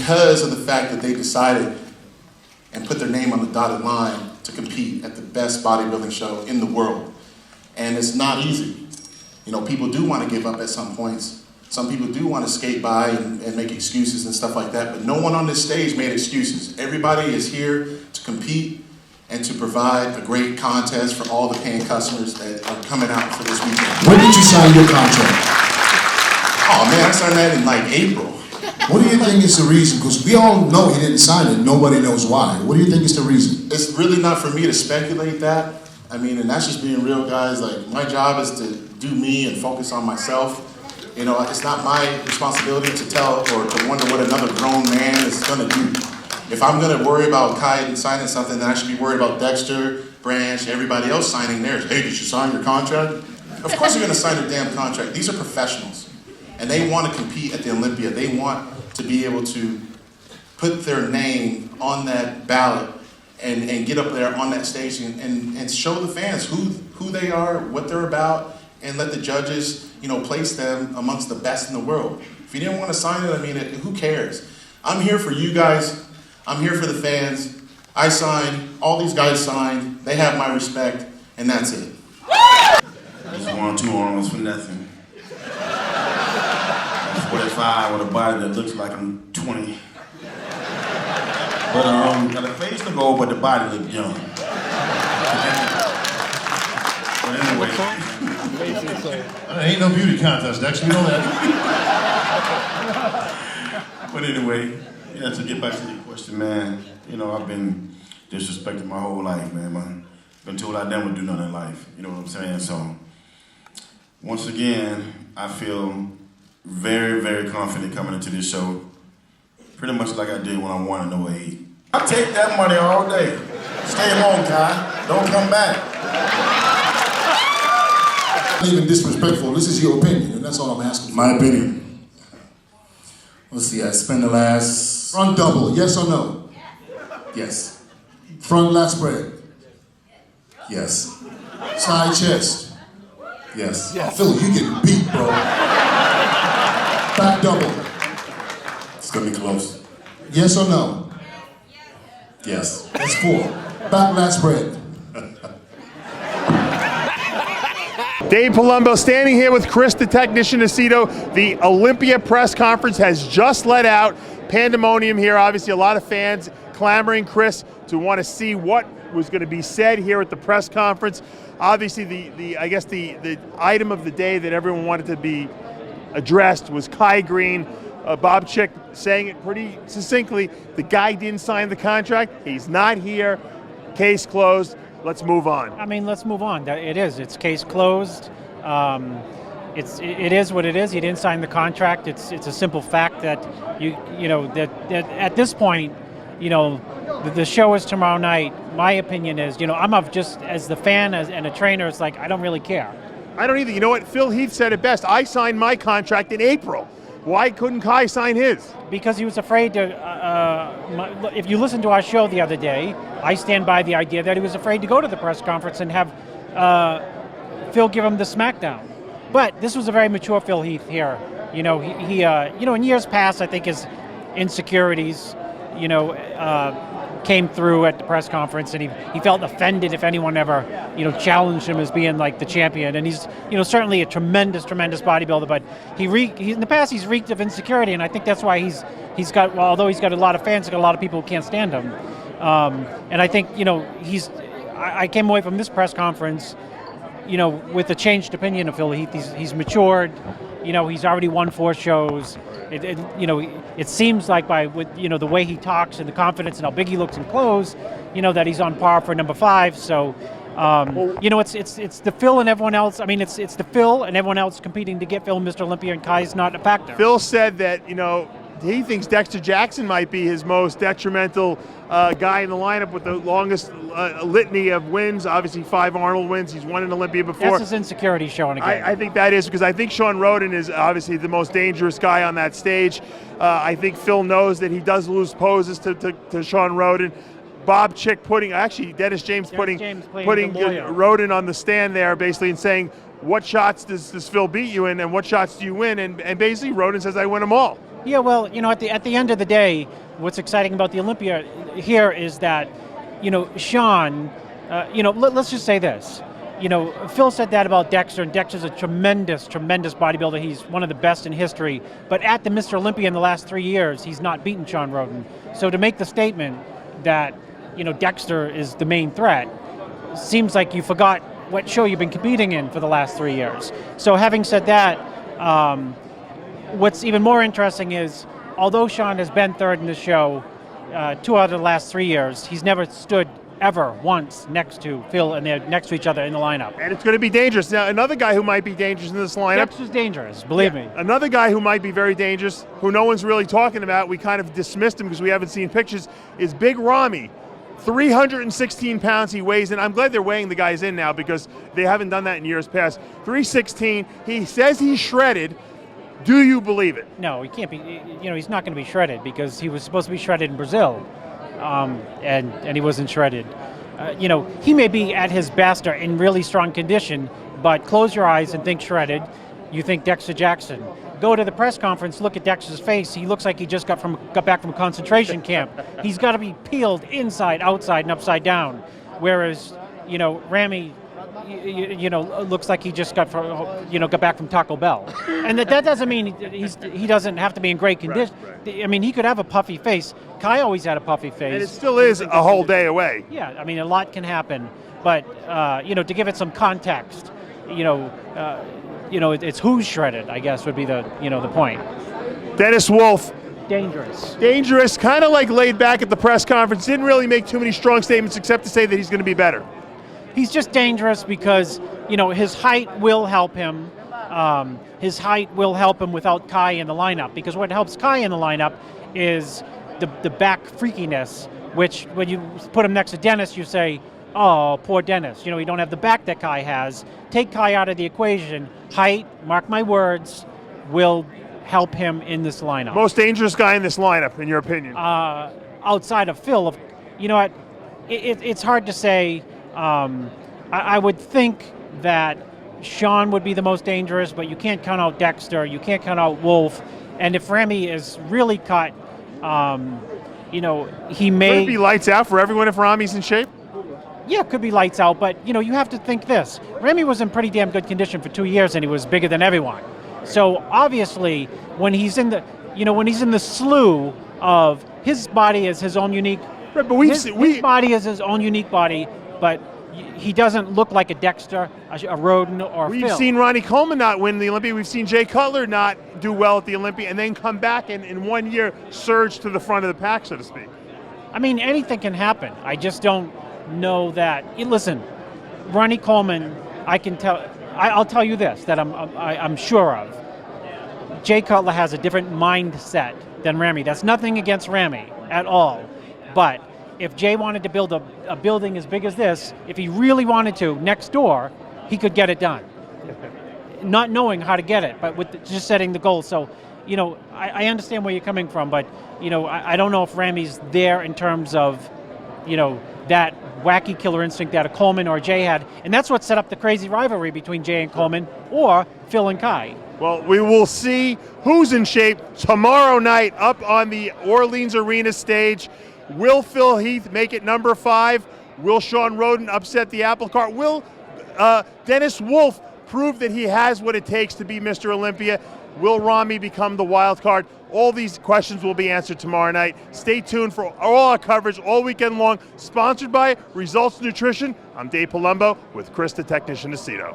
because of the fact that they decided and put their name on the dotted line to compete at the best bodybuilding show in the world. And it's not easy. You know, people do want to give up at some points. Some people do want to skate by and make excuses and stuff like that, but no one on this stage made excuses. Everybody is here to compete and to provide a great contest for all the paying customers that are coming out for this weekend. When did you sign your contract? Oh man, I signed that in like April. What do you think is the reason? Because we all know he didn't sign it. Nobody knows why. What do you think is the reason? It's really not for me to speculate that. I mean, and that's just being real, guys. Like, my job is to do me and focus on myself. You know, it's not my responsibility to tell or to wonder what another grown man is gonna do. If I'm gonna worry about Kai signing something, then I should be worried about Dexter, Branch, everybody else signing theirs. Hey, did you sign your contract? Of course you're gonna sign their damn contract. These are professionals. And they want to compete at the Olympia. They want to be able to put their name on that ballot and get up there on that stage and show the fans who they are, what they're about, and let the judges, you know, place them amongst the best in the world. If you didn't want to sign it, I mean, who cares? I'm here for you guys. I'm here for the fans. I signed, all these guys signed, they have my respect, and that's it. Just 1-2 arms for nothing. 45 with a body that looks like I'm 20. But got a face look old, but the body look young. But anyway. Ain't no beauty contest, Dex, you know that. But anyway, yeah, to get back to your question, man, you know, I've been disrespected my whole life, man. Been told I never do nothing in life, you know what I'm saying? So, once again, I feel very, very confident coming into this show. Pretty much like I did when I won in 08. I take that money all day. Stay home, Kai. Don't come back. Not even disrespectful. This is your opinion, and that's all I'm asking for. My opinion. Let's see, I spent the last... Front double, yes or no? Yes. Front lat spread? Yes. Side chest? Yes. Phil, you getting beat, bro. Back double? It's gonna be close. Yes or no? Yes. That's 4. Back lat spread? Dave Palumbo standing here with Chris the Technician Aceto. The Olympia press conference has just let out. Pandemonium here, obviously a lot of fans clamoring, Chris, to want to see what was going to be said here at the press conference. Obviously I guess the item of the day that everyone wanted to be addressed was Kai Green. Bob Chick saying it pretty succinctly. The guy didn't sign the contract. He's not here. Case closed. Let's move on. I mean, let's move on. It's case closed. It is what it is. He didn't sign the contract. It's a simple fact that that at this point, the show is tomorrow night. My opinion is, I'm of just as the fan and a trainer. It's like I don't really care. I don't either. You know what? Phil Heath said it best. I signed my contract in April. Why couldn't Kai sign his? Because he was afraid to, if you listened to our show the other day, I stand by the idea that he was afraid to go to the press conference and have Phil give him the smackdown. But this was a very mature Phil Heath here. He in years past, I think his insecurities, came through at the press conference, and he felt offended if anyone ever, challenged him as being like the champion. And he's, certainly a tremendous bodybuilder, but he in the past he's reeked of insecurity, and I think that's why he's got, well, although he's got a lot of fans, he's got a lot of people who can't stand him. And I think, I came away from this press conference, with a changed opinion of Phil Heath. He's matured. He's already won 4 shows. It seems like the way he talks and the confidence and how big he looks in clothes, that he's on par for number 5. So, it's the Phil and everyone else. I mean, it's the Phil and everyone else competing to get Phil Mr. Olympia, and Kai's not a factor. Phil said that, he thinks Dexter Jackson might be his most detrimental guy in the lineup with the longest litany of wins. Obviously, 5 Arnold wins. He's won an Olympia before. That's his insecurity showing again. I think that is because I think Sean Roden is obviously the most dangerous guy on that stage. I think Phil knows that he does lose poses to Sean Roden. Bob Chick Dennis James putting Roden on the stand there basically and saying, what shots does Phil beat you in and what shots do you win? And basically Roden says, I win them all. Yeah, well, at the end of the day, what's exciting about the Olympia here is that, Sean, let's just say this. Phil said that about Dexter, and Dexter's a tremendous, tremendous bodybuilder. He's one of the best in history. But at the Mr. Olympia in the last 3 years, he's not beaten Sean Roden. So to make the statement that, Dexter is the main threat, seems like you forgot what show you've been competing in for the last 3 years. So having said that, what's even more interesting is, although Sean has been third in the show 2 out of the last 3 years, he's never stood ever once next to Phil, and they're next to each other in the lineup. And it's going to be dangerous. Now, another guy who might be dangerous in this lineup. Dexter's dangerous, believe me. Another guy who might be very dangerous, who no one's really talking about, we kind of dismissed him because we haven't seen pictures, is Big Ramy. 316 pounds he weighs in. I'm glad they're weighing the guys in now because they haven't done that in years past. 316. He says he's shredded. Do you believe it? No, he can't be. He's not going to be shredded because he was supposed to be shredded in Brazil, and he wasn't shredded. He may be at his best or in really strong condition, but close your eyes and think shredded. You think Dexter Jackson. Go to the press conference, look at Dexter's face. He looks like he just got back from a concentration camp. He's got to be peeled inside, outside, and upside down. Whereas, Ramy, looks like he just got back from Taco Bell. And that doesn't mean he doesn't have to be in great condition. Right. I mean, he could have a puffy face. Kai always had a puffy face. And it still is a whole day away. Yeah, I mean, a lot can happen. But, to give it some context, it's who's shredded, I guess, would be the point. Dennis Wolf. Dangerous, kind of like laid back at the press conference, didn't really make too many strong statements except to say that he's going to be better. He's just dangerous because, his height will help him. His height will help him without Kai in the lineup, because what helps Kai in the lineup is the back freakiness, which when you put him next to Dennis, you say, oh, poor Dennis. You don't have the back that Kai has. Take Kai out of the equation. Height, mark my words, will help him in this lineup. Most dangerous guy in this lineup, in your opinion? Outside of Phil, what? It's hard to say. I would think that Sean would be the most dangerous, but you can't count out Dexter. You can't count out Wolf. And if Ramy is really cut, he may... Could it be lights out for everyone if Ramy's in shape? Yeah, it could be lights out, but you have to think this. Ramy was in pretty damn good condition for 2 years, and he was bigger than everyone. So obviously, when he's in the slough of his body is his own unique. Right, but his body is his own unique body, but he doesn't look like a Dexter, a Roden, or a Phil. We've seen Ronnie Coleman not win the Olympia. We've seen Jay Cutler not do well at the Olympia, and then come back and in 1 year surge to the front of the pack, so to speak. I mean, anything can happen. I just don't know that. Listen, Ronnie Coleman, I'll tell you this that I'm sure of. Jay Cutler has a different mindset than Ramy. That's nothing against Ramy at all. But if Jay wanted to build a building as big as this, if he really wanted to, next door, he could get it done. Not knowing how to get it, but with just setting the goal. So, I understand where you're coming from, but, I don't know if Ramy's there in terms of, that wacky killer instinct that a Coleman or Jay had. And that's what set up the crazy rivalry between Jay and Coleman, or Phil and Kai. Well, we will see who's in shape tomorrow night up on the Orleans Arena stage. Will Phil Heath make it number 5? Will Sean Roden upset the apple cart? Will Dennis Wolf prove that he has what it takes to be Mr. Olympia? Will Ramy become the wild card? All these questions will be answered tomorrow night. Stay tuned for all our coverage all weekend long. Sponsored by Results Nutrition. I'm Dave Palumbo with Chris the Technician Aceto.